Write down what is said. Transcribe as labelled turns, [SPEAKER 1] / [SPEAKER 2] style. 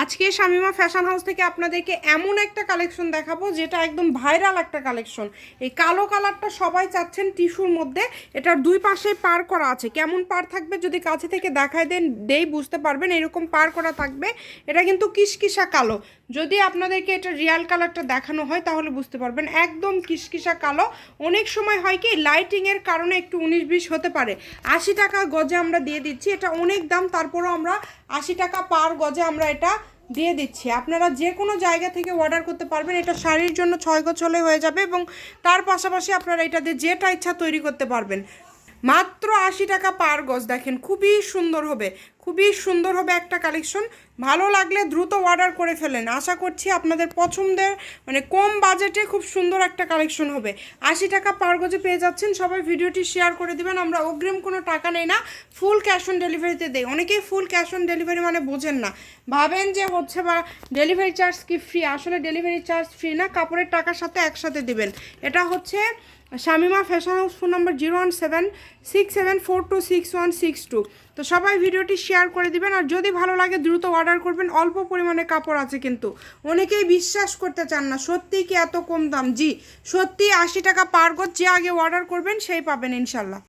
[SPEAKER 1] আজকে Shamima fashion house থেকে আপনাদেরকে এমন একটা কালেকশন দেখাবো যেটা একদম ভাইরাল একটা কালেকশন। এই কালো কালারটা সবাই চাচ্ছেন টিস্যুর মধ্যে। এটার দুই পাশে পার করা আছে, কেমন পার থাকবে যদি কাছে থেকে দেখায় দেই বুঝতে পারবেন। এরকম পার করা থাকবে। এটা কিন্তু কিসকিসা কালো। যদি আপনাদেরকে এটা রিয়াল কালারটা দেখানো হয় তাহলে বুঝতে পারবেন একদম কিসকিসা কালো। অনেক সময় হয় কি লাইটিংয়ের কারণে একটু 19-20 হতে পারে। 80 টাকা গজে আমরা দিয়ে দিচ্ছি। এটা অনেক দাম, তারপরও আমরা 80 টাকা পার গজে আমরা এটা দিয়ে দিচ্ছি। আপনারা যে কোনো জায়গা থেকে অর্ডার করতে পারবেন। এটা শাড়ির জন্য 6 গজ হলে হয়ে যাবে এবং তার পাশাপাশি আপনারা এটা দিয়ে যেটা ইচ্ছা তৈরি করতে পারবেন। মাত্র 80 টাকা পার গজ। দেখেন খুবই সুন্দর হবে, খুবই সুন্দর হবে একটা কালেকশন। ভালো লাগলে দ্রুত অর্ডার করে ফেলেন। আশা করছি আপনাদের পছন্দের, মানে কম বাজেটে খুব সুন্দর একটা কালেকশন হবে। 80 টাকা পার গজে পেয়ে যাচ্ছেন। সবাই ভিডিওটি শেয়ার করে দিবেন। আমরা অগ্রিম কোনো টাকা নেই না, ফুল ক্যাশ অন ডেলিভারিতে দেই। অনেকেই ফুল ক্যাশ অন ডেলিভারি মানে বোঝেন না, ভাবেন যে হচ্ছে বা ডেলিভারি চার্জ কি ফ্রি। আসলে ডেলিভারি চার্জ ফ্রি না, কাপড়ের টাকার সাথে একসাথে দিবেন। এটা হচ্ছে Shamima fashion house, phone number 01767426162। তো সবাই ভিডিওটি শেয়ার করে দিবেন। আর যদি ভালো লাগে দ্রুত অর্ডার করবেন। অল্প পরিমাণে কাপড় আছে কিন্তু। অনেকেই বিশ্বাস করতে চান না সত্যি কি এত কম দাম। জি সত্যি 80 টাকা পার গজ। যে আগে অর্ডার করবেন সেই পাবেন ইনশাল্লাহ।